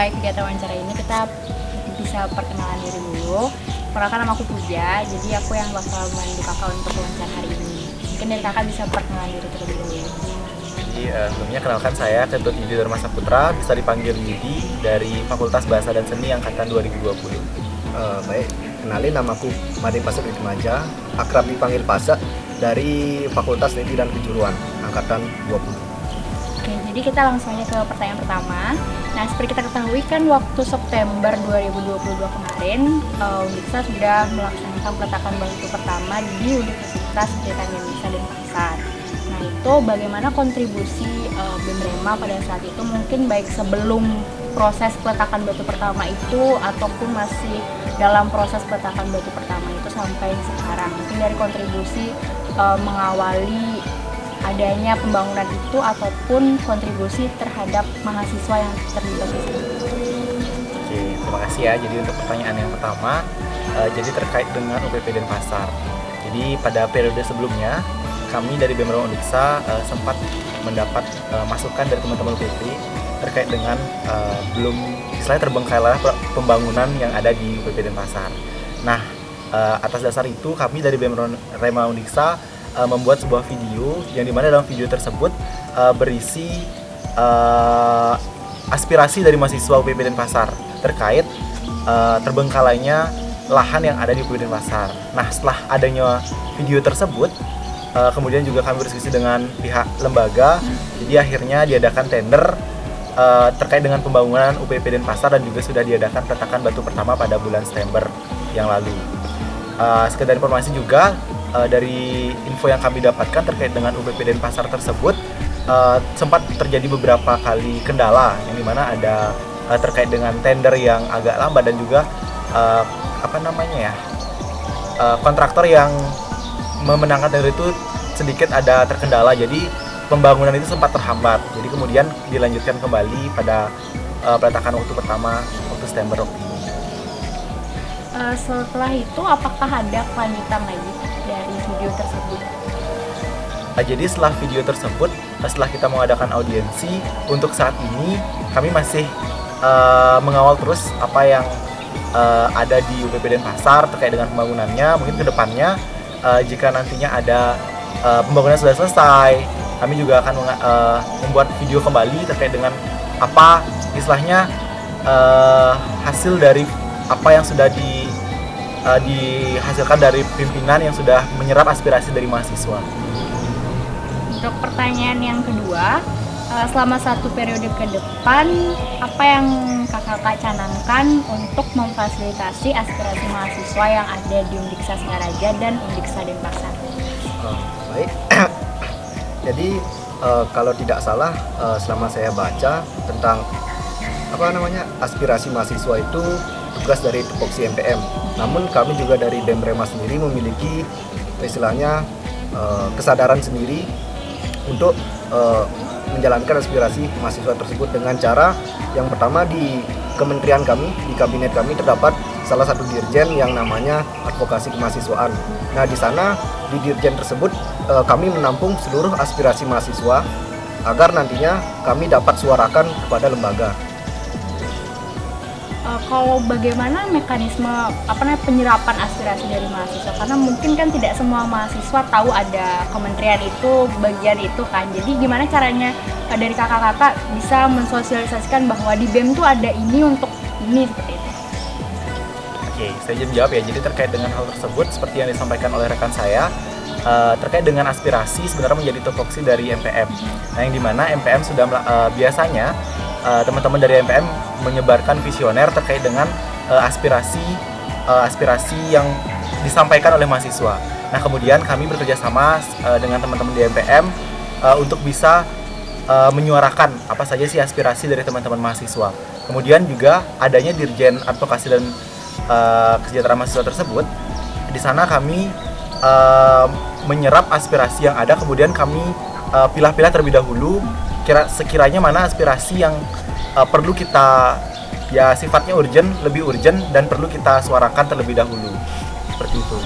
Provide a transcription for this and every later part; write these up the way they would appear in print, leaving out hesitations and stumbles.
memulai kegiatan wawancara ini kita bisa perkenalan diri dulu. Perkenalkan nama aku Puja, jadi aku yang bakal membantu kakak untuk wawancara hari ini. Mungkin dari kakak bisa perkenalan diri terlebih dulu. Jadi sebelumnya kenalkan saya Ketut Yudi Dharma Saputra, bisa dipanggil Yudi dari Fakultas Bahasa dan Seni Angkatan 2020. Baik, kenalin namaku Made Pasir Hikmaja, akrab dipanggil Pasa, dari Fakultas Teknik dan Kejuruan Angkatan 20. Oke, jadi kita langsung aja ke pertanyaan pertama. Nah, seperti kita ketahui kan waktu September 2022 kemarin, Undiksa sudah melaksanakan peletakan batu pertama di Universitas Pendidikan Indonesia Denpasar. Nah, itu bagaimana kontribusi BEM Rema pada saat itu, mungkin baik sebelum proses peletakan batu pertama itu ataupun masih dalam proses peletakan batu pertama itu sampai sekarang. Mungkin dari kontribusi mengawali adanya pembangunan itu ataupun kontribusi terhadap mahasiswa yang terlibat di sini. Oke, terima kasih ya. Jadi untuk pertanyaan yang pertama, jadi terkait dengan UPP Denpasar. Jadi pada periode sebelumnya, kami dari BEM Rema Undiksa sempat mendapat masukan dari teman-teman UPP terkait dengan belum istilahnya terbengkalai pembangunan yang ada di UPP Denpasar. Nah, atas dasar itu kami dari BEM Rema Undiksa membuat sebuah video yang dimana dalam video tersebut berisi aspirasi dari mahasiswa UPP Denpasar terkait terbengkalainya lahan yang ada di UPP Denpasar. Nah, setelah adanya video tersebut, kemudian juga kami berdiskusi dengan pihak lembaga, jadi akhirnya diadakan tender terkait dengan pembangunan UPP Denpasar dan juga sudah diadakan peletakan batu pertama pada bulan September yang lalu. Sekedar informasi juga, dari info yang kami dapatkan terkait dengan UPP Denpasar tersebut, sempat terjadi beberapa kali kendala yang dimana ada terkait dengan tender yang agak lambat dan juga kontraktor yang memenangkan tender itu sedikit ada terkendala, jadi pembangunan itu sempat terhambat. Jadi kemudian dilanjutkan kembali pada peletakan waktu pertama waktu September waktu ini. Setelah itu apakah ada kelanjutan lagi dari video tersebut? Jadi setelah video tersebut, setelah kita mengadakan audiensi, untuk saat ini kami masih mengawal terus apa yang ada di UPP Denpasar terkait dengan pembangunannya. Mungkin kedepannya jika nantinya ada pembangunan sudah selesai, kami juga akan membuat video kembali terkait dengan apa istilahnya hasil dari apa yang sudah dihasilkan dari pimpinan yang sudah menyerap aspirasi dari mahasiswa. Untuk pertanyaan yang kedua, selama satu periode ke depan, apa yang kakak canangkan untuk memfasilitasi aspirasi mahasiswa yang ada di Undiksa Singaraja dan Undiksa Denpasar? Baik, jadi kalau tidak salah, selama saya baca tentang aspirasi mahasiswa itu tugas dari Tupoksi MPM. Namun kami juga dari BEM Rema sendiri memiliki istilahnya kesadaran sendiri untuk menjalankan aspirasi mahasiswa tersebut dengan cara yang pertama, di kementerian kami, di kabinet kami terdapat salah satu dirjen yang namanya advokasi kemahasiswaan. Nah, di sana di dirjen tersebut kami menampung seluruh aspirasi mahasiswa agar nantinya kami dapat suarakan kepada lembaga. Kalau bagaimana mekanisme penyerapan aspirasi dari mahasiswa, karena mungkin kan tidak semua mahasiswa tahu ada kementerian itu, bagian itu kan. Jadi gimana caranya dari kakak-kakak bisa mensosialisasikan bahwa di BEM tuh ada ini untuk ini, seperti itu? Oke, saya jawab ya. Jadi terkait dengan hal tersebut, seperti yang disampaikan oleh rekan saya, terkait dengan aspirasi sebenarnya menjadi tupoksi dari MPM. Nah, yang dimana MPM sudah biasanya teman-teman dari MPM menyebarkan visioner terkait dengan aspirasi yang disampaikan oleh mahasiswa. Nah, kemudian kami bekerja sama dengan teman-teman di MPM untuk bisa menyuarakan apa saja sih aspirasi dari teman-teman mahasiswa. Kemudian juga adanya Dirjen Advokasi dan Kesejahteraan Mahasiswa tersebut. Di sana kami menyerap aspirasi yang ada, kemudian kami pilah-pilah terlebih dahulu sekiranya mana aspirasi yang perlu kita sifatnya lebih urgent dan perlu kita suarakan terlebih dahulu, seperti itu.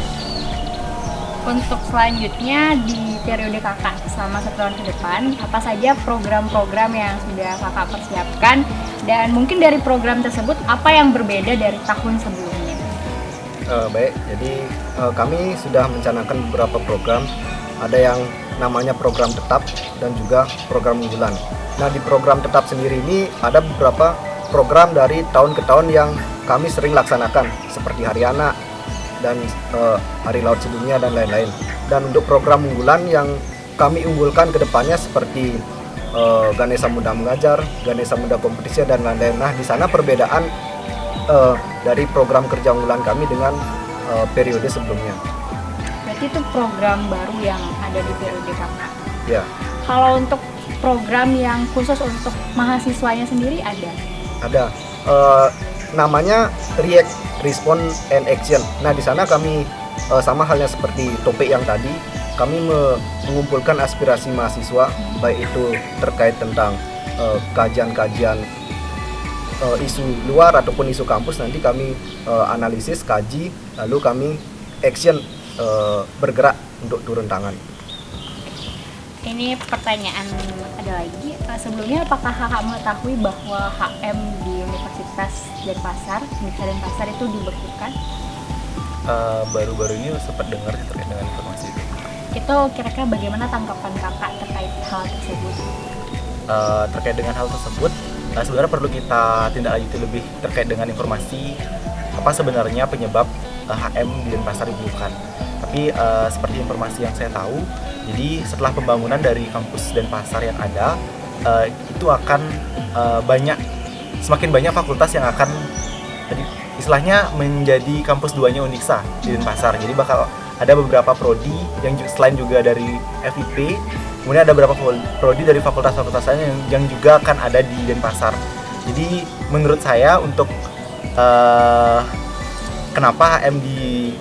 untuk selanjutnya di periode kakak selama 1 tahun ke depan, apa saja program-program yang sudah kakak persiapkan, dan mungkin dari program tersebut apa yang berbeda dari tahun sebelumnya? Baik, jadi kami sudah mencanangkan beberapa program. Ada yang namanya program tetap dan juga program unggulan. Nah, di program tetap sendiri ini ada beberapa program dari tahun ke tahun yang kami sering laksanakan, seperti Hari Anak dan Hari Laut Sedunia dan lain-lain. Dan untuk program unggulan yang kami unggulkan ke depannya seperti Ganesha Muda Mengajar, Ganesha Muda Kompetisi dan lain-lain. Nah, di sana perbedaan dari program kerja unggulan kami dengan periode sebelumnya. Berarti itu program baru yang ada di periode kakak. Ya, Kalau untuk program yang khusus untuk mahasiswanya sendiri ada? Namanya React, Respond and Action. Nah, di sana kami sama halnya seperti topik yang tadi, kami mengumpulkan aspirasi mahasiswa, baik itu terkait tentang kajian-kajian isu luar ataupun isu kampus. Nanti kami analisis, kaji, lalu kami action, bergerak untuk turun tangan. Ini pertanyaan ada lagi. Sebelumnya apakah kakak mengetahui bahwa HM di Universitas Denpasar, Universitas Denpasar itu dibekukan? Baru-baru ini sempat dengar terkait dengan informasi itu. Itu kira-kira bagaimana tanggapan kakak terkait hal tersebut? Terkait dengan hal tersebut, sebenarnya perlu kita tindak lanjuti lebih terkait dengan informasi apa sebenarnya penyebab HM di Denpasar dibekukan. Tapi seperti informasi yang saya tahu, jadi setelah pembangunan dari kampus Denpasar yang ada, itu akan semakin banyak fakultas yang akan istilahnya menjadi kampus 2-nya Unixa di Denpasar. Jadi bakal ada beberapa prodi yang selain juga dari FIP, kemudian ada beberapa prodi dari fakultas-fakultas lain yang juga akan ada di Denpasar. Jadi menurut saya untuk kenapa HM di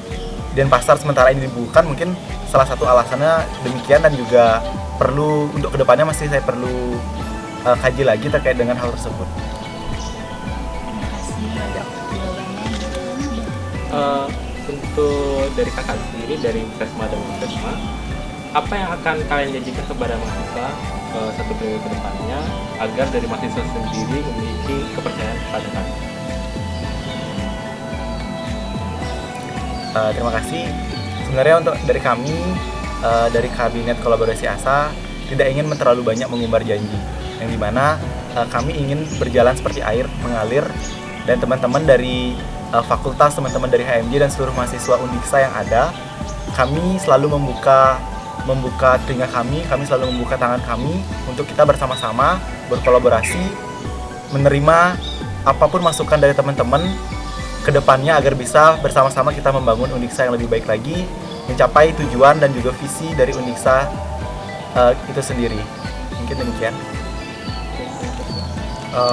Denpasar sementara ini dibukukan, mungkin salah satu alasannya demikian, dan juga perlu untuk kedepannya masih saya perlu kaji lagi terkait dengan hal tersebut. Terima kasih jawabannya. Untuk dari kakak sendiri, dari Presma dan Presma, apa yang akan kalian janjikan kepada mahasiswa satu periode ke depannya agar dari mahasiswa sendiri memiliki kepercayaan kepada kalian? Terima kasih. Sebenarnya untuk dari kami, dari Kabinet Kolaborasi ASA, tidak ingin terlalu banyak mengumbar janji, yang dimana kami ingin berjalan seperti air mengalir, dan teman-teman dari fakultas, teman-teman dari HMJ dan seluruh mahasiswa Unixa yang ada, kami selalu membuka telinga kami selalu membuka tangan kami untuk kita bersama-sama berkolaborasi, menerima apapun masukan dari teman-teman ke depannya agar bisa bersama-sama kita membangun Unixa yang lebih baik lagi, mencapai tujuan dan juga visi dari Unixa itu sendiri. Mungkin demikian.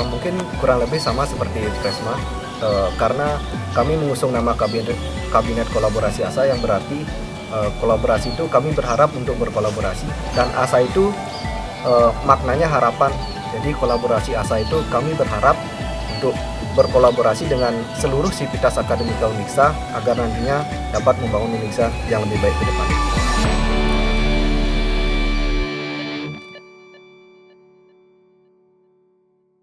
Mungkin kurang lebih sama seperti Presma, karena kami mengusung nama Kabinet Kolaborasi ASA, yang berarti kolaborasi itu kami berharap untuk berkolaborasi, dan ASA itu maknanya harapan. Jadi kolaborasi ASA itu kami berharap untuk berkolaborasi dengan seluruh sivitas akademika Unixa agar nantinya dapat membangun Unixa yang lebih baik ke depan.